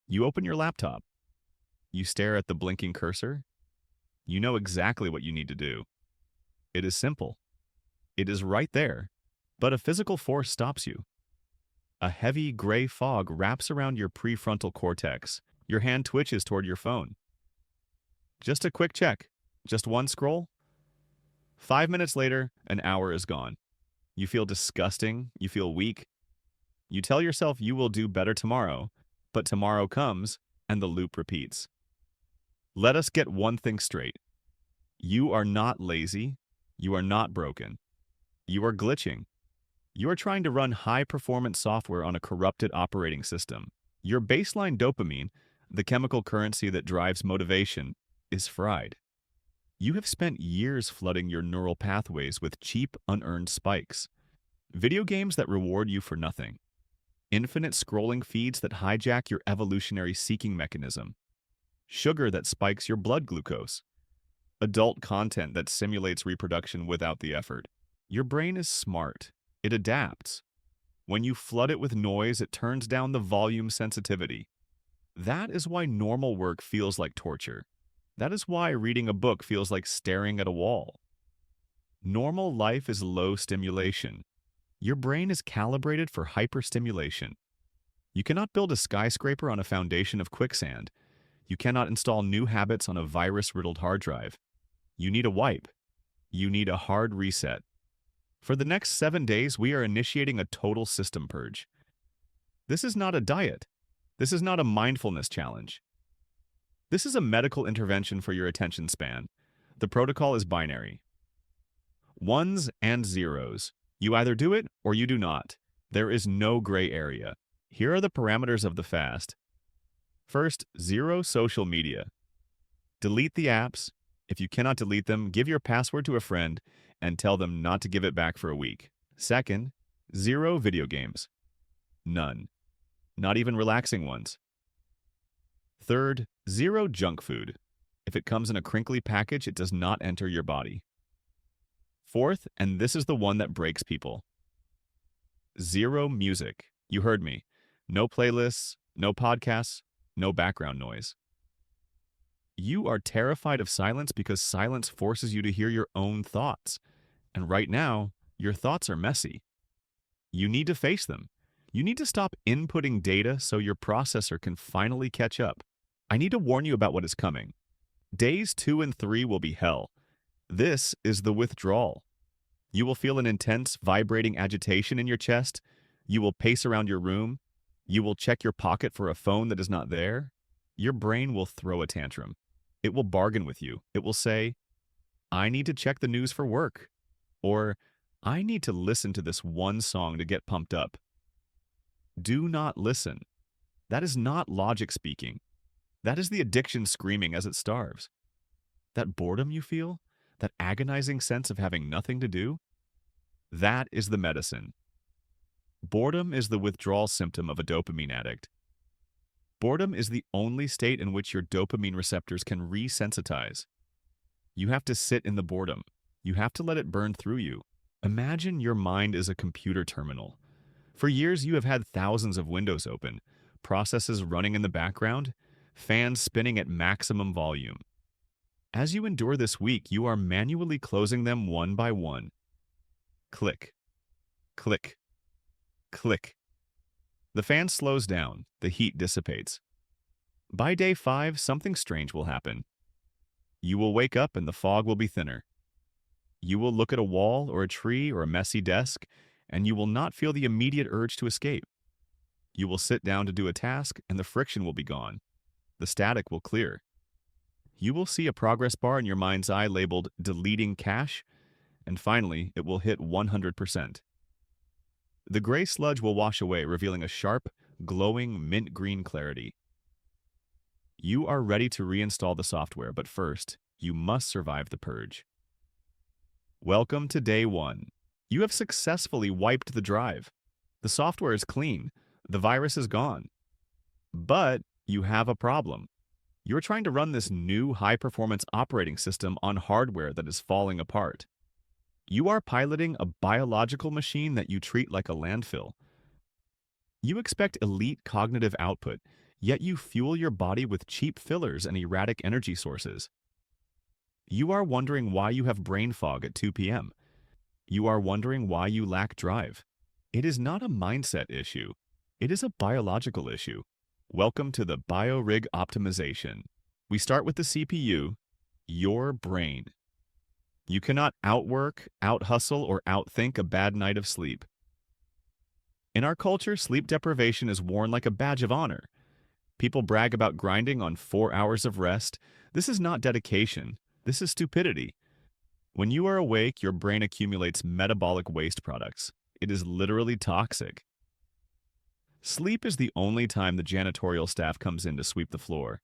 You open your laptop. You stare at the blinking cursor. You know exactly what you need to do. It is simple. It is right there. But a physical force stops you. A heavy gray fog wraps around your prefrontal cortex. Your hand twitches toward your phone. Just a quick check. Just one scroll. 5 minutes later, an hour is gone. You feel disgusting. You feel weak. You tell yourself you will do better tomorrow, but tomorrow comes and the loop repeats. Let us get one thing straight. You are not lazy. You are not broken. You are glitching. You are trying to run high-performance software on a corrupted operating system. Your baseline dopamine, the chemical currency that drives motivation, is fried. You have spent years flooding your neural pathways with cheap, unearned spikes. Video games that reward you for nothing. Infinite scrolling feeds that hijack your evolutionary seeking mechanism. Sugar that spikes your blood glucose. Adult content that simulates reproduction without the effort. Your brain is smart. It adapts. When you flood it with noise, it turns down the volume sensitivity. That is why normal work feels like torture. That is why reading a book feels like staring at a wall. Normal life is low stimulation. Your brain is calibrated for hyperstimulation. You cannot build a skyscraper on a foundation of quicksand. You cannot install new habits on a virus-riddled hard drive. You need a wipe. You need a hard reset. For the next 7 days, we are initiating a total system purge. This is not a diet. This is not a mindfulness challenge. This is a medical intervention for your attention span. The protocol is binary. Ones and zeros. You either do it or you do not. There is no gray area. Here are the parameters of the fast. First, zero social media. Delete the apps. If you cannot delete them, give your password to a friend and tell them not to give it back for a week. Second, zero video games. None. Not even relaxing ones. Third, zero junk food. If it comes in a crinkly package, it does not enter your body. Fourth, and this is the one that breaks people. Zero music. You heard me. No playlists, no podcasts, no background noise. You are terrified of silence because silence forces you to hear your own thoughts. And right now, your thoughts are messy. You need to face them. You need to stop inputting data so your processor can finally catch up. I need to warn you about what is coming. Days 2 and 3 will be hell. This is the withdrawal. You will feel an intense, vibrating agitation in your chest. You will pace around your room. You will check your pocket for a phone that is not there. Your brain will throw a tantrum. It will bargain with you. It will say, I need to check the news for work. Or, I need to listen to this one song to get pumped up. Do not listen. That is not logic speaking. That is the addiction screaming as it starves. That boredom you feel, that agonizing sense of having nothing to do, that is the medicine. Boredom is the withdrawal symptom of a dopamine addict. Boredom is the only state in which your dopamine receptors can resensitize. You have to sit in the boredom. You have to let it burn through you. Imagine your mind is a computer terminal. For years, you have had thousands of windows open, processes running in the background, fans spinning at maximum volume. As you endure this week, you are manually closing them one by one. Click, click, click. The fan slows down, the heat dissipates. By day 5, something strange will happen. You will wake up and the fog will be thinner. You will look at a wall or a tree or a messy desk, and you will not feel the immediate urge to escape. You will sit down to do a task, and the friction will be gone. The static will clear. You will see a progress bar in your mind's eye labeled Deleting Cache, and finally, it will hit 100%. The gray sludge will wash away, revealing a sharp, glowing mint green clarity. You are ready to reinstall the software, but first, you must survive the purge. Welcome to day 1. You have successfully wiped the drive. The software is clean. The virus is gone. But you have a problem. You're trying to run this new high-performance operating system on hardware that is falling apart. You are piloting a biological machine that you treat like a landfill. You expect elite cognitive output, yet you fuel your body with cheap fillers and erratic energy sources. You are wondering why you have brain fog at 2 p.m. You are wondering why you lack drive. It is not a mindset issue. It is a biological issue. Welcome to the BioRig optimization. We start with the CPU, your brain. You cannot outwork, out-hustle, or outthink a bad night of sleep. In our culture, sleep deprivation is worn like a badge of honor. People brag about grinding on 4 hours of rest. This is not dedication. This is stupidity. When you are awake, your brain accumulates metabolic waste products. It is literally toxic. Sleep is the only time the janitorial staff comes in to sweep the floor.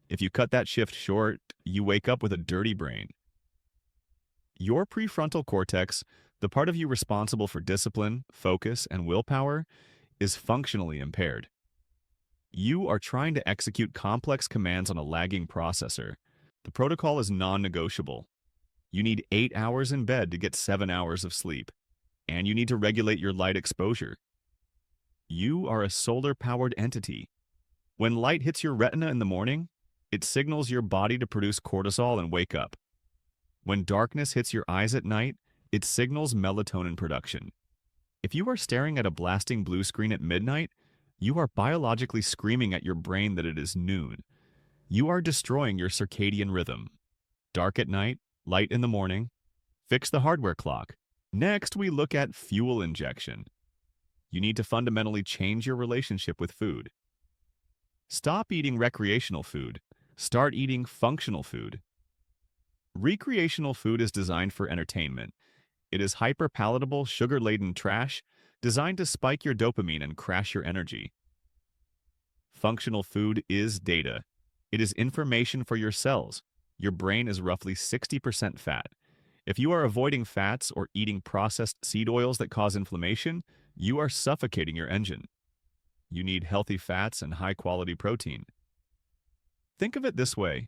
If you cut that shift short, you wake up with a dirty brain. Your prefrontal cortex, the part of you responsible for discipline, focus, and willpower, is functionally impaired. You are trying to execute complex commands on a lagging processor. The protocol is non-negotiable. You need 8 hours in bed to get 7 hours of sleep, and you need to regulate your light exposure. You are a solar-powered entity. When light hits your retina in the morning, it signals your body to produce cortisol and wake up. When darkness hits your eyes at night, it signals melatonin production. If you are staring at a blasting blue screen at midnight, you are biologically screaming at your brain that it is noon. You are destroying your circadian rhythm. Dark at night, light in the morning. Fix the hardware clock. Next, we look at fuel injection. You need to fundamentally change your relationship with food. Stop eating recreational food. Start eating functional food. Recreational food is designed for entertainment. It is hyper-palatable, sugar-laden trash designed to spike your dopamine and crash your energy. Functional food is data. It is information for your cells. Your brain is roughly 60% fat. If you are avoiding fats or eating processed seed oils that cause inflammation, you are suffocating your engine. You need healthy fats and high-quality protein. Think of it this way.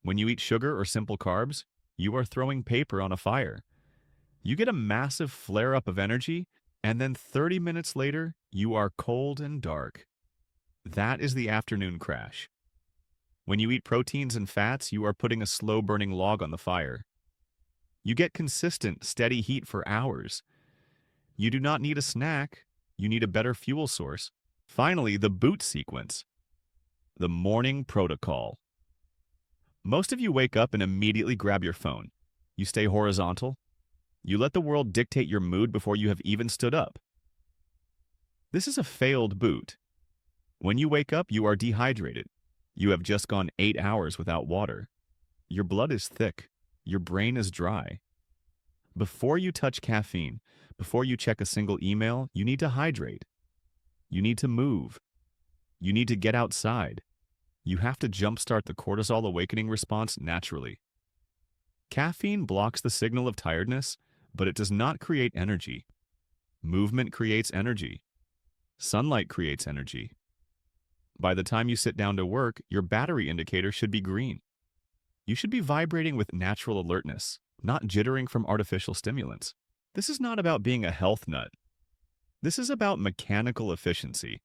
When you eat sugar or simple carbs, you are throwing paper on a fire. You get a massive flare-up of energy, and then 30 minutes later, you are cold and dark. That is the afternoon crash. When you eat proteins and fats, you are putting a slow-burning log on the fire. You get consistent, steady heat for hours. You do not need a snack. You need a better fuel source. Finally, the boot sequence. The morning protocol. Most of you wake up and immediately grab your phone. You stay horizontal. You let the world dictate your mood before you have even stood up. This is a failed boot. When you wake up, you are dehydrated. You have just gone 8 hours without water. Your blood is thick. Your brain is dry. Before you touch caffeine, before you check a single email, you need to hydrate. You need to move. You need to get outside. You have to jumpstart the cortisol awakening response naturally. Caffeine blocks the signal of tiredness, but it does not create energy. Movement creates energy. Sunlight creates energy. By the time you sit down to work, your battery indicator should be green. You should be vibrating with natural alertness, not jittering from artificial stimulants. This is not about being a health nut. This is about mechanical efficiency.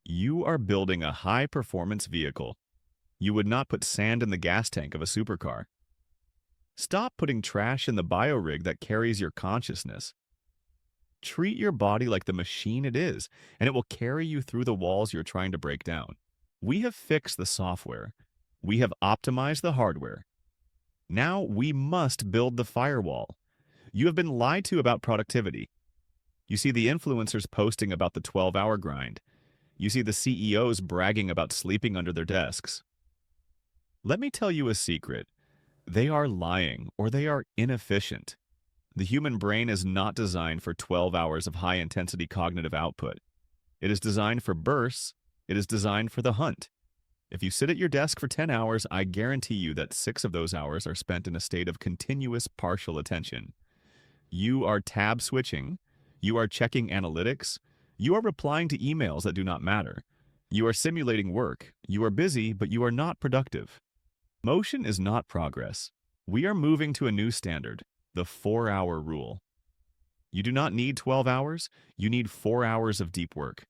You are building a high-performance vehicle. You would not put sand in the gas tank of a supercar. Stop putting trash in the biorig that carries your consciousness. Treat your body like the machine it is, and it will carry you through the walls you're trying to break down. We have fixed the software. We have optimized the hardware. Now we must build the firewall. You have been lied to about productivity. You see the influencers posting about the 12-hour grind. You see the CEOs bragging about sleeping under their desks. Let me tell you a secret. They are lying, or they are inefficient. The human brain is not designed for 12 hours of high-intensity cognitive output. It is designed for bursts. It is designed for the hunt. If you sit at your desk for 10 hours, I guarantee you that 6 of those hours are spent in a state of continuous partial attention. You are tab switching. You are checking analytics. You are replying to emails that do not matter. You are simulating work. You are busy, but you are not productive. Motion is not progress. We are moving to a new standard, the 4-hour rule. You do not need 12 hours. You need 4 hours of deep work.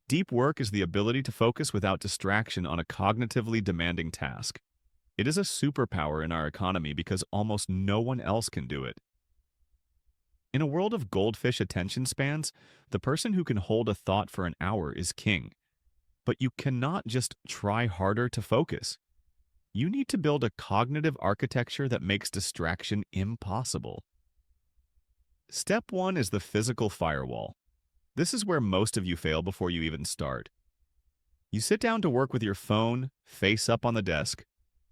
Deep work is the ability to focus without distraction on a cognitively demanding task. It is a superpower in our economy because almost no one else can do it. In a world of goldfish attention spans, the person who can hold a thought for an hour is king. But you cannot just try harder to focus. You need to build a cognitive architecture that makes distraction impossible. Step 1 is the physical firewall. This is where most of you fail before you even start. You sit down to work with your phone, face up on the desk.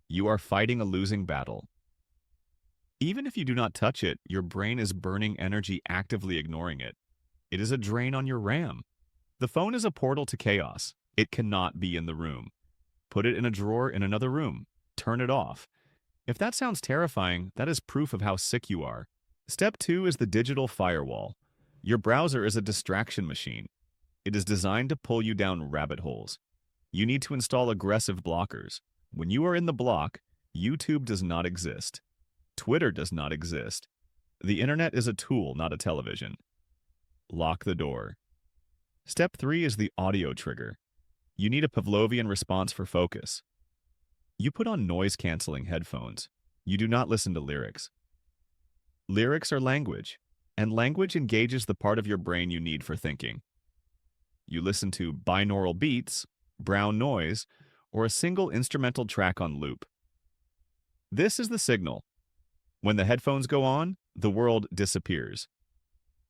You are fighting a losing battle. Even if you do not touch it, your brain is burning energy actively ignoring it. It is a drain on your RAM. The phone is a portal to chaos. It cannot be in the room. Put it in a drawer in another room. Turn it off. If that sounds terrifying, that is proof of how sick you are. Step 2 is the digital firewall. Your browser is a distraction machine. It is designed to pull you down rabbit holes. You need to install aggressive blockers. When you are in the block, YouTube does not exist. Twitter does not exist. The internet is a tool, not a television. Lock the door. Step 3 is the audio trigger. You need a Pavlovian response for focus. You put on noise-canceling headphones. You do not listen to lyrics. Lyrics are language, and language engages the part of your brain you need for thinking. You listen to binaural beats, brown noise, or a single instrumental track on loop. This is the signal. When the headphones go on, the world disappears.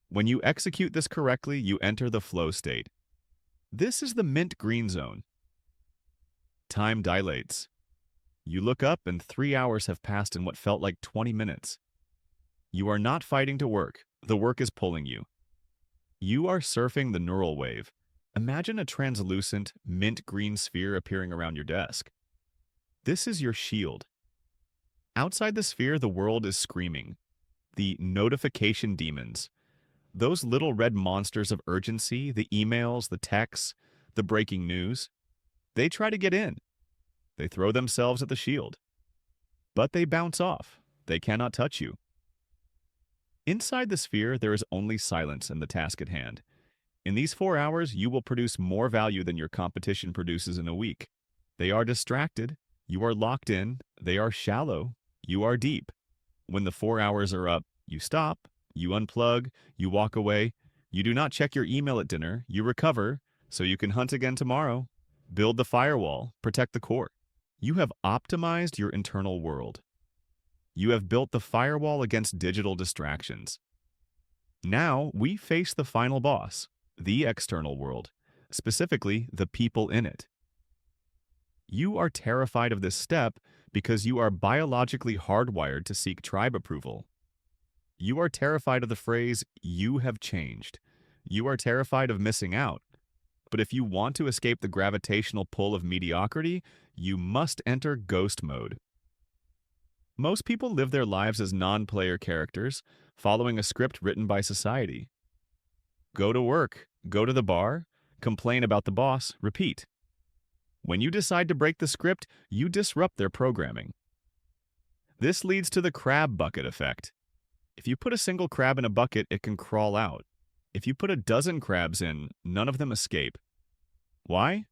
When you execute this correctly, you enter the flow state. This is the mint green zone. Time dilates. You look up and 3 hours have passed in what felt like 20 minutes. You are not fighting to work. The work is pulling you. You are surfing the neural wave. Imagine a translucent, mint green sphere appearing around your desk. This is your shield. Outside the sphere, the world is screaming. The notification demons. Those little red monsters of urgency, the emails, the texts, the breaking news. They try to get in. They throw themselves at the shield. But they bounce off. They cannot touch you. Inside the sphere, there is only silence and the task at hand. In these 4 hours, you will produce more value than your competition produces in a week. They are distracted. You are locked in. They are shallow. You are deep. When the 4 hours are up, you stop, you unplug, you walk away. You do not check your email at dinner. You recover so you can hunt again tomorrow. Build the firewall. Protect the core. You have optimized your internal world. You have built the firewall against digital distractions. Now we face the final boss, the external world, specifically the people in it. You are terrified of this step because you are biologically hardwired to seek tribe approval. You are terrified of the phrase, "you have changed." You are terrified of missing out. But if you want to escape the gravitational pull of mediocrity, you must enter ghost mode. Most people live their lives as non-player characters, following a script written by society. Go to work, go to the bar, complain about the boss, repeat. When you decide to break the script, you disrupt their programming. This leads to the crab bucket effect. If you put a single crab in a bucket, it can crawl out. If you put a dozen crabs in, none of them escape. Why?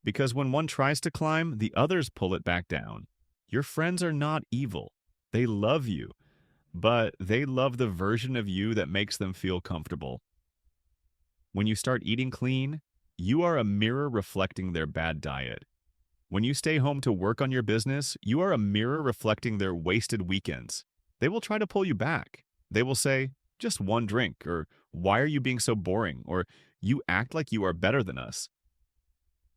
Because when one tries to climb, the others pull it back down. Your friends are not evil. They love you, but they love the version of you that makes them feel comfortable. When you start eating clean, you are a mirror reflecting their bad diet. When you stay home to work on your business, you are a mirror reflecting their wasted weekends. They will try to pull you back. They will say, "Just one drink," or "Why are you being so boring?" or "You act like you are better than us."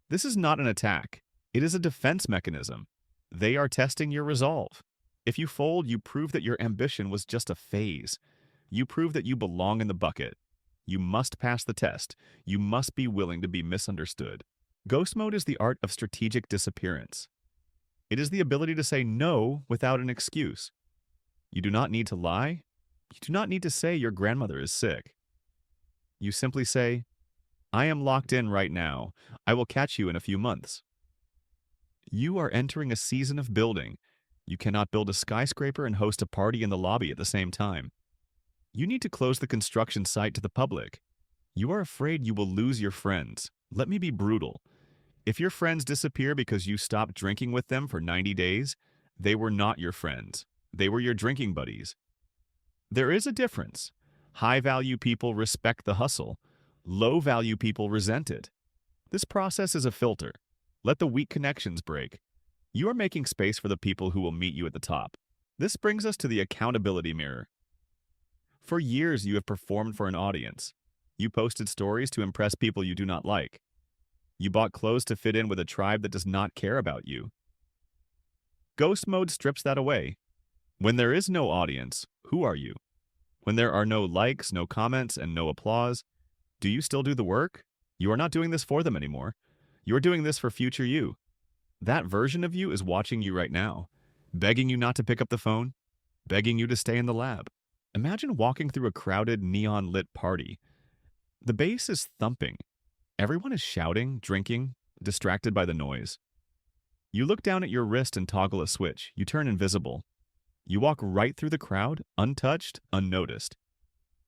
This is not an attack. It is a defense mechanism. They are testing your resolve. If you fold, you prove that your ambition was just a phase. You prove that you belong in the bucket. You must pass the test. You must be willing to be misunderstood. Ghost mode is the art of strategic disappearance. It is the ability to say no without an excuse. You do not need to lie. You do not need to say your grandmother is sick. You simply say, "I am locked in right now. I will catch you in a few months." You are entering a season of building. You cannot build a skyscraper and host a party in the lobby at the same time. You need to close the construction site to the public. You are afraid you will lose your friends. Let me be brutal. If your friends disappear because you stopped drinking with them for 90 days, they were not your friends. They were your drinking buddies. There is a difference. High-value people respect the hustle. Low-value people resent it. This process is a filter. Let the weak connections break. You are making space for the people who will meet you at the top. This brings us to the accountability mirror. For years, you have performed for an audience. You posted stories to impress people you do not like. You bought clothes to fit in with a tribe that does not care about you. Ghost mode strips that away. When there is no audience, who are you? When there are no likes, no comments, and no applause, do you still do the work? You are not doing this for them anymore. You are doing this for future you. That version of you is watching you right now, begging you not to pick up the phone, begging you to stay in the lab. Imagine walking through a crowded, neon-lit party. The bass is thumping. Everyone is shouting, drinking, distracted by the noise. You look down at your wrist and toggle a switch. You turn invisible. You walk right through the crowd, untouched, unnoticed.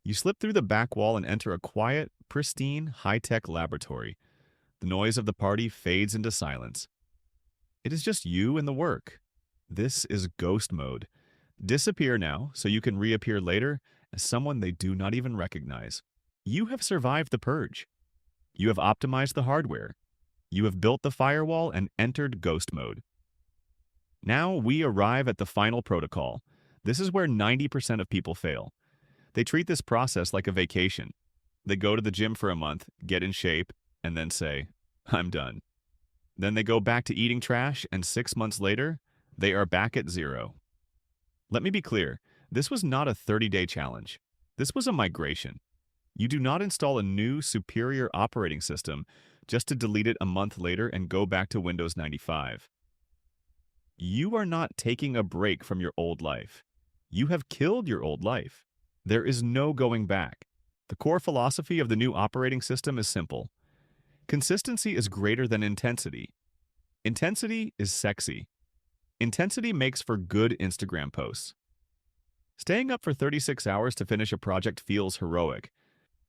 You slip through the back wall and enter a quiet, pristine, high-tech laboratory. The noise of the party fades into silence. It is just you and the work. This is ghost mode. Disappear now so you can reappear later as someone they do not even recognize. You have survived the purge. You have optimized the hardware. You have built the firewall and entered ghost mode. Now we arrive at the final protocol. This is where 90% of people fail. They treat this process like a vacation. They go to the gym for a month, get in shape, and then say, "I'm done." Then they go back to eating trash, and 6 months later, they are back at zero. Let me be clear, this was not a 30-day challenge. This was a migration. You do not install a new, superior operating system just to delete it a month later and go back to Windows 95. You are not taking a break from your old life. You have killed your old life. There is no going back. The core philosophy of the new operating system is simple. Consistency is greater than intensity. Intensity is sexy. Intensity makes for good Instagram posts. Staying up for 36 hours to finish a project feels heroic,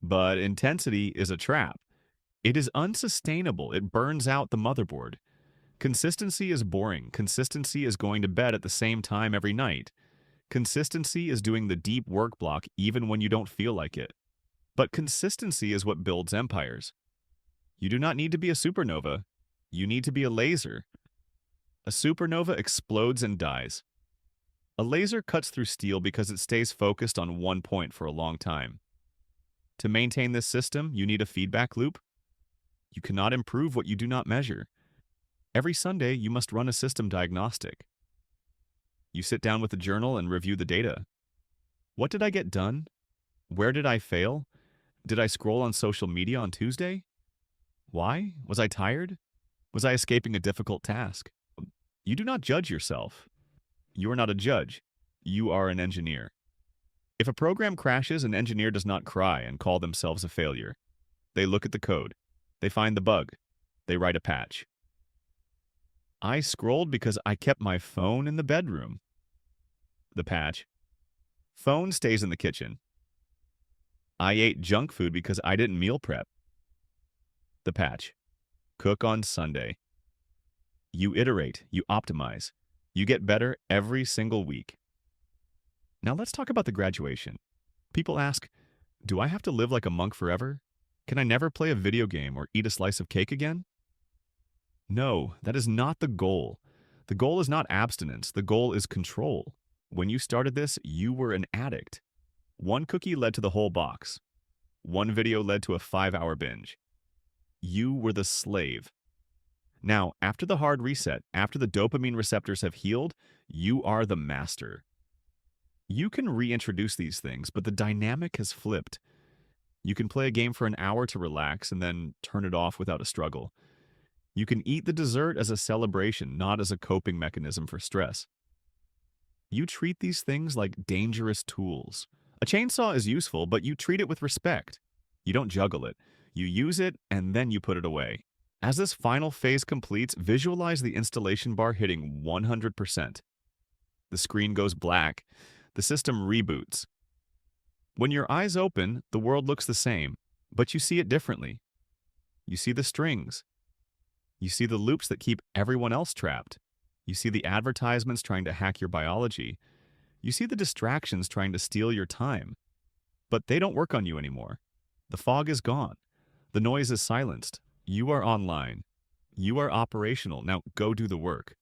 but intensity is a trap. It is unsustainable. It burns out the motherboard. Consistency is boring. Consistency is going to bed at the same time every night. Consistency is doing the deep work block even when you don't feel like it. But consistency is what builds empires. You do not need to be a supernova. You need to be a laser. A supernova explodes and dies. A laser cuts through steel because it stays focused on one point for a long time. To maintain this system, you need a feedback loop. You cannot improve what you do not measure. Every Sunday, you must run a system diagnostic. You sit down with a journal and review the data. What did I get done? Where did I fail? Did I scroll on social media on Tuesday? Why? Was I tired? Was I escaping a difficult task? You do not judge yourself. You are not a judge. You are an engineer. If a program crashes, an engineer does not cry and call themselves a failure. They look at the code. They find the bug. They write a patch. I scrolled because I kept my phone in the bedroom. The patch. Phone stays in the kitchen. I ate junk food because I didn't meal prep. The patch. Cook on Sunday. You iterate. You optimize. You get better every single week. Now let's talk about the graduation. People ask, do I have to live like a monk forever? Can I never play a video game or eat a slice of cake again? No, that is not the goal. The goal is not abstinence. The goal is control. When you started this, you were an addict. One cookie led to the whole box. One video led to a 5-hour binge. You were the slave. Now, after the hard reset, after the dopamine receptors have healed, you are the master. You can reintroduce these things, but the dynamic has flipped. You can play a game for an hour to relax and then turn it off without a struggle. You can eat the dessert as a celebration, not as a coping mechanism for stress. You treat these things like dangerous tools. A chainsaw is useful, but you treat it with respect. You don't juggle it. You use it, and then you put it away. As this final phase completes, visualize the installation bar hitting 100%. The screen goes black. The system reboots. When your eyes open, the world looks the same, but you see it differently. You see the strings. You see the loops that keep everyone else trapped. You see the advertisements trying to hack your biology. You see the distractions trying to steal your time. But they don't work on you anymore. The fog is gone. The noise is silenced. You are online. You are operational. Now go do the work.